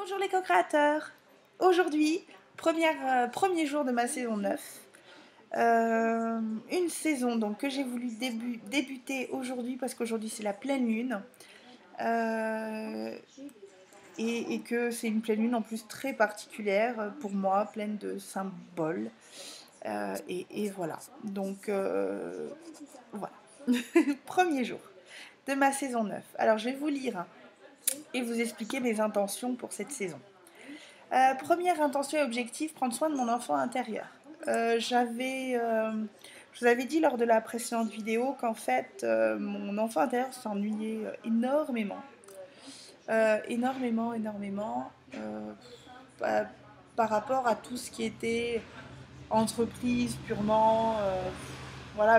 Bonjour les co-créateurs. Aujourd'hui, premier jour de ma saison 9. Une saison donc, que j'ai voulu débuter aujourd'hui parce qu'aujourd'hui c'est la pleine lune. Et que c'est une pleine lune en plus très particulière pour moi, pleine de symboles. Et voilà. Donc voilà. Premier jour de ma saison 9. Alors je vais vous lire et vous expliquer mes intentions pour cette saison. Première intention et objectif, prendre soin de mon enfant intérieur. Je vous avais dit lors de la précédente vidéo qu'en fait, mon enfant intérieur s'ennuyait énormément. Énormément. Bah, par rapport à tout ce qui était entreprise purement,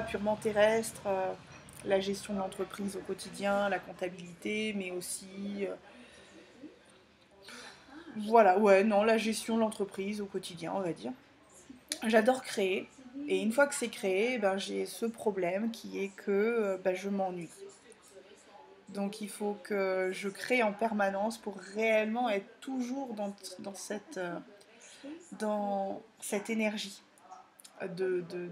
purement terrestre, la gestion de l'entreprise au quotidien, la comptabilité, mais aussi la gestion de l'entreprise au quotidien, on va dire. J'adore créer, et une fois que c'est créé, ben, j'ai ce problème qui est que je m'ennuie. Donc il faut que je crée en permanence pour réellement être toujours dans cette énergie de, de,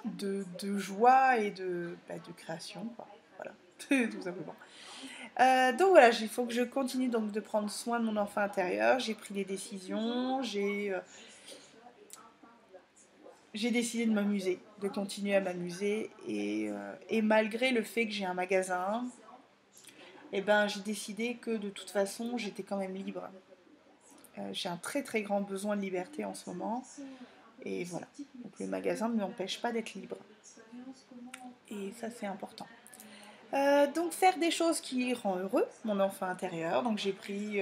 de, de joie et de création, quoi. Voilà, tout simplement. Donc voilà, il faut que je continue donc de prendre soin de mon enfant intérieur. J'ai pris des décisions, j'ai décidé de m'amuser, de continuer à m'amuser. Et malgré le fait que j'ai un magasin, eh ben, j'ai décidé que de toute façon, j'étais quand même libre. J'ai un très très grand besoin de liberté en ce moment. Et voilà. Donc le magasin ne m'empêche pas d'être libre. Et ça, c'est important. Donc faire des choses qui rend heureux mon enfant intérieur. Donc j'ai pris...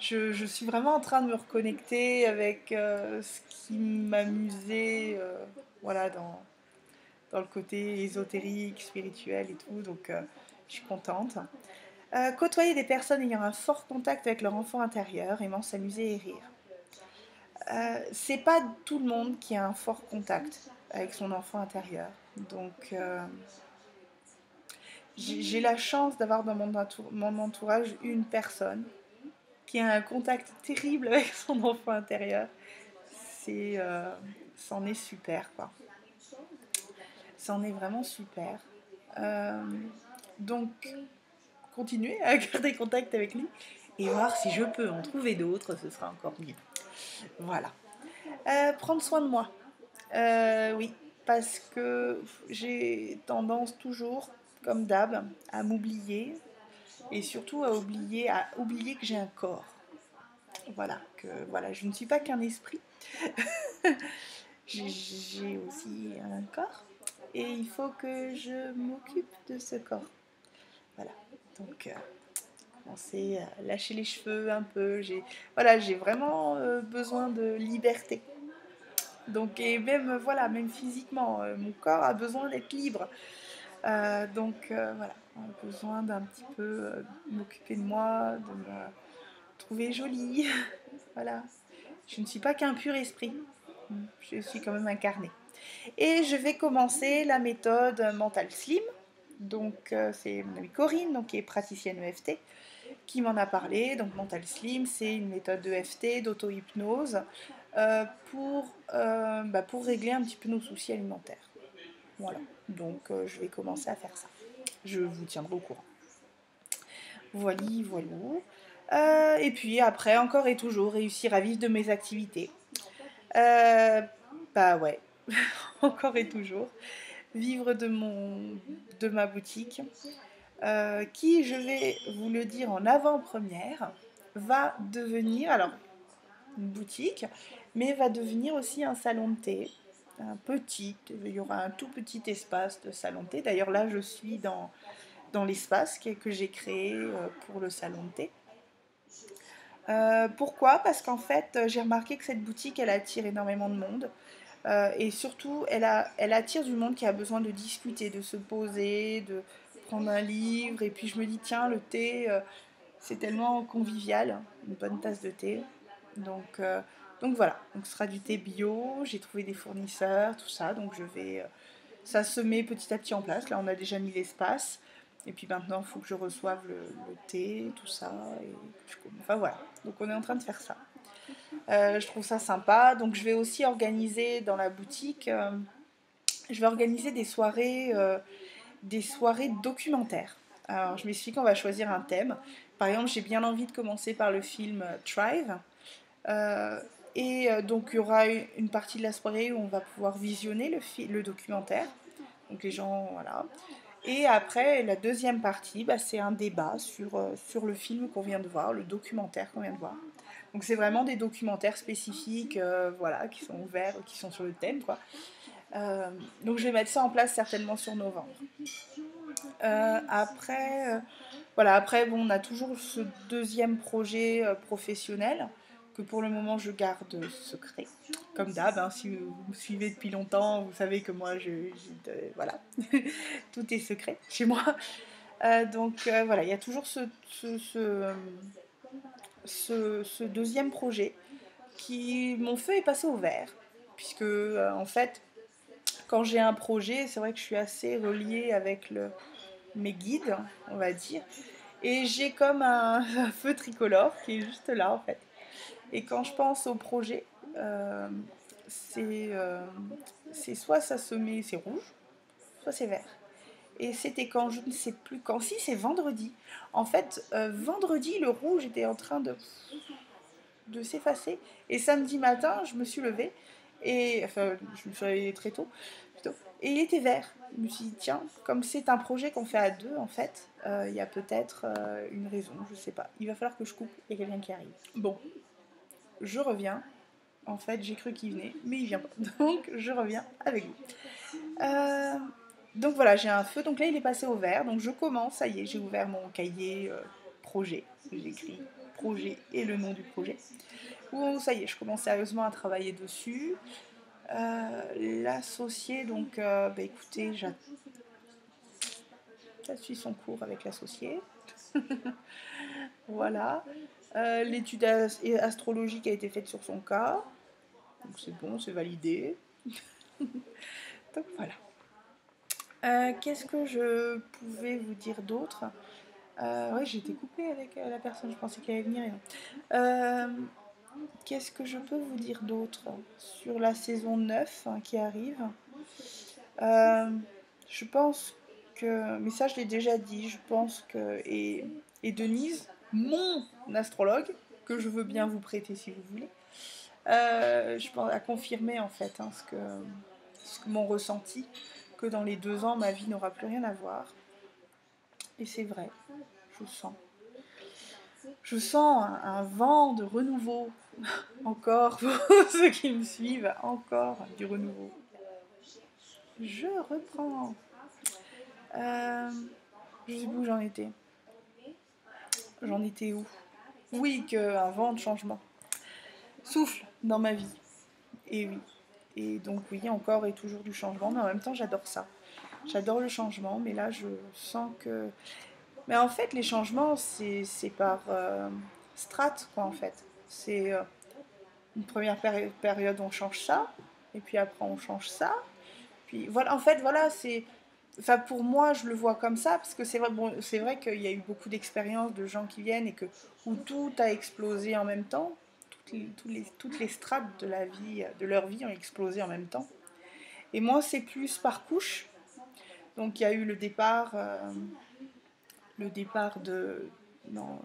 je suis vraiment en train de me reconnecter avec ce qui m'amusait voilà, dans le côté ésotérique, spirituel et tout. Donc je suis contente. Côtoyer des personnes ayant un fort contact avec leur enfant intérieur, aimant s'amuser et rire. C'est pas tout le monde qui a un fort contact avec son enfant intérieur. Donc j'ai la chance d'avoir dans mon entourage une personne qui a un contact terrible avec son enfant intérieur. C'en est super, quoi. C'en est vraiment super. Euh, donc, continuer à garder contact avec lui et voir si je peux en trouver d'autres, ce sera encore mieux. Voilà. Prendre soin de moi. Oui, parce que j'ai tendance toujours, comme d'hab, à m'oublier et surtout à oublier que j'ai un corps. Voilà, je ne suis pas qu'un esprit, j'ai aussi un corps et il faut que je m'occupe de ce corps. Voilà, donc commencer à lâcher les cheveux un peu. J'ai vraiment besoin de liberté. Donc, et même, voilà, même physiquement, mon corps a besoin d'être libre. Voilà, on a besoin d'un petit peu m'occuper de moi, de me trouver jolie. Voilà. Je ne suis pas qu'un pur esprit. Je suis quand même incarnée. Et je vais commencer la méthode Mental Slim. Donc, c'est mon amie Corinne, donc, qui est praticienne EFT, qui m'en a parlé. Donc, Mental Slim, c'est une méthode d'EFT, d'auto-hypnose, pour régler un petit peu nos soucis alimentaires. Voilà. Donc, je vais commencer à faire ça. Je vous tiendrai au courant. Voilà. Et puis après, encore et toujours, réussir à vivre de mes activités. Bah ouais, encore et toujours. Vivre de ma boutique, qui, je vais vous le dire en avant-première, va devenir, alors, une boutique, mais va devenir aussi un salon de thé. Il y aura un tout petit espace de salon de thé. D'ailleurs, là, je suis dans l'espace que j'ai créé pour le salon de thé. Pourquoi? Parce qu'en fait, j'ai remarqué que cette boutique, elle attire énormément de monde. Et surtout, elle attire du monde qui a besoin de discuter, de se poser, de prendre un livre. Et puis je me dis, tiens, le thé, c'est tellement convivial, une bonne tasse de thé. Donc, euh, donc voilà, donc ce sera du thé bio, j'ai trouvé des fournisseurs, tout ça. Donc ça se met petit à petit en place. Là, on a déjà mis l'espace. Et puis maintenant, il faut que je reçoive le thé, tout ça. Et enfin voilà, donc on est en train de faire ça. Je trouve ça sympa. Donc je vais aussi organiser dans la boutique, je vais organiser des soirées documentaires. Alors je m'explique, on va choisir un thème. Par exemple, j'ai bien envie de commencer par le film Thrive. Euh, donc il y aura une partie de la soirée où on va pouvoir visionner le documentaire. Donc les gens, voilà. Et après, la deuxième partie, bah, c'est un débat sur le film qu'on vient de voir, le documentaire qu'on vient de voir. Donc c'est vraiment des documentaires spécifiques, voilà, qui sont ouverts, qui sont sur le thème, quoi. Donc je vais mettre ça en place certainement sur novembre. Après, voilà, après bon, on a toujours ce deuxième projet professionnel que pour le moment je garde secret. Comme d'hab, hein, si vous me suivez depuis longtemps, vous savez que moi, voilà, tout est secret chez moi. Donc voilà, il y a toujours ce deuxième projet qui, mon feu est passé au vert, puisque en fait, quand j'ai un projet, c'est vrai que je suis assez reliée avec mes guides, on va dire, et j'ai comme un feu tricolore qui est juste là en fait. Et quand je pense au projet, euh, c'est euh, soit ça se met, c'est rouge, soit c'est vert. Et c'était quand, je ne sais plus quand, si c'est vendredi. En fait, vendredi, le rouge était en train de s'effacer. Et samedi matin, je me suis levée, et enfin, je me suis réveillée très tôt, plutôt, et il était vert. Je me suis dit, tiens, comme c'est un projet qu'on fait à deux, en fait, il y a peut-être une raison, je sais pas. Il va falloir que je coupe, il y a quelqu'un qui arrive. Bon, je reviens. En fait, j'ai cru qu'il venait, mais il vient pas. Donc, je reviens avec vous. Euh, donc voilà, j'ai un feu. Donc là, il est passé au vert. Donc je commence, ça y est, j'ai ouvert mon cahier projet. J'écris projet et le nom du projet. Où ça y est, je commence sérieusement à travailler dessus. L'associé, donc bah, écoutez, ça suit son cours avec l'associé. Voilà. L'étude astrologique a été faite sur son cas. Donc c'est bon, c'est validé. Donc voilà. Qu'est-ce que je pouvais vous dire d'autre? Oui, j'ai été coupée avec la personne, je pensais qu'elle allait venir. Euh, Qu'est-ce que je peux vous dire d'autre sur la saison 9 hein, qui arrive? Euh, je pense que, mais ça je l'ai déjà dit, je pense que, et Denise, mon astrologue, que je veux bien vous prêter si vous voulez, je pense à confirmer en fait hein, ce que mon ressenti, que dans les 2 ans ma vie n'aura plus rien à voir. Et c'est vrai, je sens. Je sens un vent de renouveau. Encore, pour ceux qui me suivent, encore du renouveau. Je reprends. Je sais plus où j'en étais. J'en étais où? Oui, qu'un vent de changement souffle dans ma vie. Et oui. Et donc oui, encore et toujours du changement, mais en même temps j'adore ça. J'adore le changement, mais là je sens que... Mais en fait les changements c'est par strates quoi en fait. C'est une première période on change ça, et puis après on change ça. Puis voilà, en fait voilà, c'est... Enfin pour moi je le vois comme ça, parce que c'est vrai, bon, c'est vrai qu'il y a eu beaucoup d'expériences de gens qui viennent et que, où tout a explosé en même temps. Toutes les strates de la vie, de leur vie ont explosé en même temps. Et moi, c'est plus par couche. Donc, il y a eu le départ non,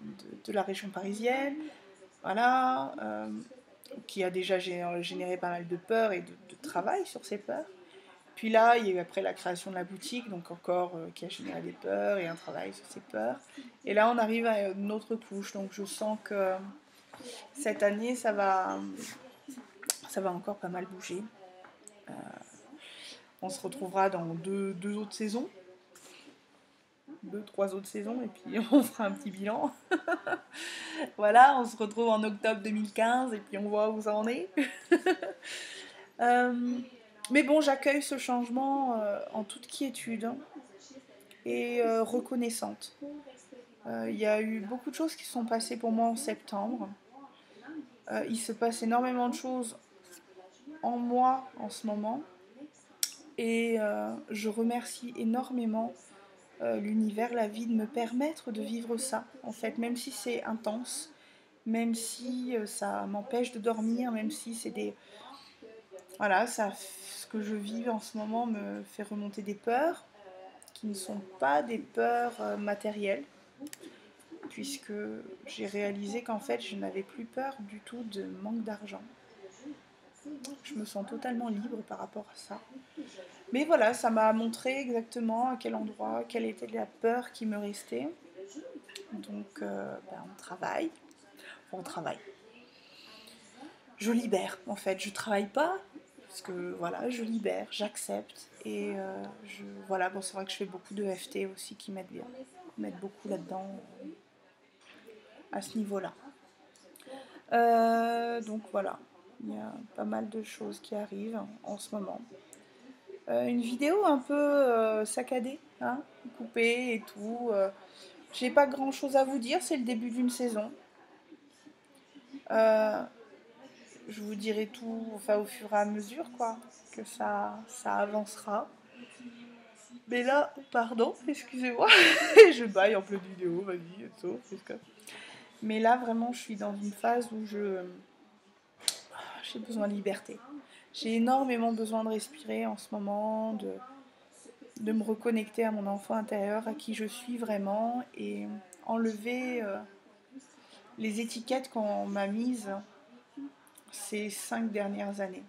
de la région parisienne, voilà, qui a déjà généré pas mal de peurs et de travail sur ces peurs. Puis là, il y a eu après la création de la boutique, donc encore qui a généré des peurs et un travail sur ces peurs. Et là, on arrive à une autre couche, donc je sens que cette année, ça va encore pas mal bouger. On se retrouvera dans deux autres saisons, 2, 3 autres saisons, et puis on fera un petit bilan. Voilà, on se retrouve en octobre 2015, et puis on voit où ça en est. euh, mais bon, j'accueille ce changement en toute quiétude hein, et reconnaissante. Il y a eu beaucoup de choses qui sont passées pour moi en septembre. Il se passe énormément de choses en moi en ce moment. Et je remercie énormément l'univers, la vie, de me permettre de vivre ça, en fait, même si c'est intense, même si ça m'empêche de dormir, même si c'est des... Voilà, ce que je vis en ce moment me fait remonter des peurs, qui ne sont pas des peurs matérielles, puisque j'ai réalisé qu'en fait, je n'avais plus peur du tout de manque d'argent. Je me sens totalement libre par rapport à ça. Mais voilà, ça m'a montré exactement à quel endroit, quelle était la peur qui me restait. Donc, on travaille. Enfin, on travaille. Je libère, en fait. Je travaille pas, parce que voilà, je libère, j'accepte. Et voilà, bon, c'est vrai que je fais beaucoup de FT aussi qui m'aident bien. M'aident beaucoup là-dedans, à ce niveau-là. Donc voilà, il y a pas mal de choses qui arrivent en ce moment. Une vidéo un peu saccadée, hein, coupée et tout. J'ai pas grand chose à vous dire, c'est le début d'une saison. Je vous dirai tout, enfin, au fur et à mesure, quoi, que ça avancera. Mais là, pardon, excusez-moi, je baille en pleine vidéo, vas-y, sauf. Mais là, vraiment, je suis dans une phase où j'ai besoin de liberté. J'ai énormément besoin de respirer en ce moment, de me reconnecter à mon enfant intérieur, à qui je suis vraiment, et enlever les étiquettes qu'on m'a mises ces 5-6 dernières années,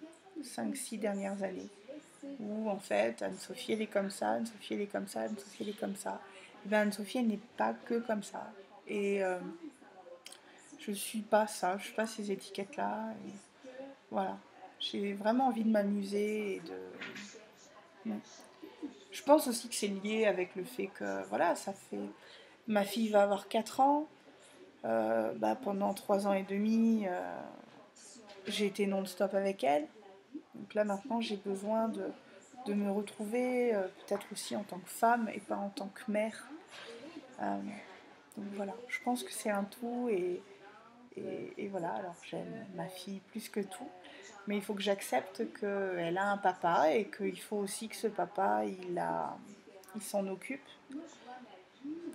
où en fait Anne-Sophie elle est comme ça, Anne-Sophie elle est comme ça, Anne-Sophie elle est comme ça. Et bien Anne-Sophie elle n'est pas que comme ça. Et je suis pas ça, je suis pas ces étiquettes là. Et voilà, j'ai vraiment envie de m'amuser et de... Je pense aussi que c'est lié avec le fait que voilà, ça fait... Ma fille va avoir 4 ans, pendant 3 ans et demi, j'ai été non-stop avec elle. Donc là maintenant j'ai besoin de me retrouver, peut-être aussi en tant que femme et pas en tant que mère. Donc voilà, je pense que c'est un tout et voilà, alors j'aime ma fille plus que tout, mais il faut que j'accepte qu'elle a un papa et qu'il faut aussi que ce papa, il s'en occupe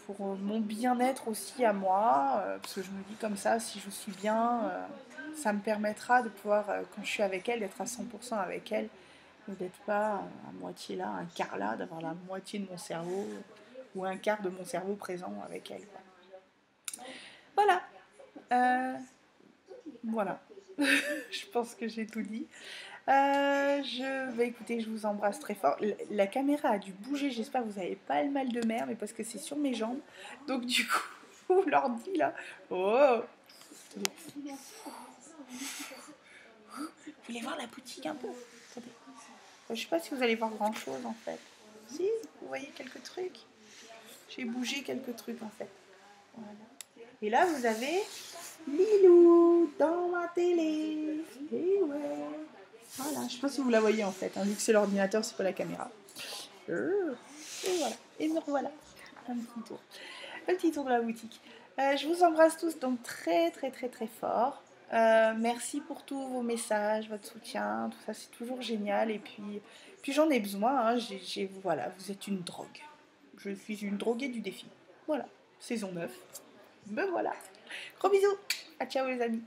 pour mon bien-être aussi à moi, parce que je me dis comme ça, si je suis bien, ça me permettra de pouvoir, quand je suis avec elle, d'être à 100% avec elle, et d'être pas à moitié là, un quart là, d'avoir la moitié de mon cerveau, ou un quart de mon cerveau présent avec elle, quoi. Voilà. Voilà. Je pense que j'ai tout dit. Je vais écouter, je vous embrasse très fort. La caméra a dû bouger, j'espère que vous n'avez pas le mal de mer, mais parce que c'est sur mes jambes. Donc du coup, l'ordi là. Oh. Vous voulez voir la boutique un peu? Attendez. Je sais pas si vous allez voir grand chose en fait. Si, vous voyez quelques trucs. J'ai bougé quelques trucs en fait. Voilà. Et là vous avez Lilou dans ma télé. Et ouais. Voilà, je sais pas si vous la voyez en fait, hein, vu que c'est l'ordinateur, c'est pas la caméra. Et voilà, et me revoilà. Un petit tour. Un petit tour de la boutique. Je vous embrasse tous donc très très très très fort. Merci pour tous vos messages, votre soutien, tout ça, c'est toujours génial. Et puis j'en ai besoin, hein, voilà, vous êtes une drogue. Je suis une droguée du défi. Voilà, saison 9. Me voilà. Gros bisous. À ciao les amis.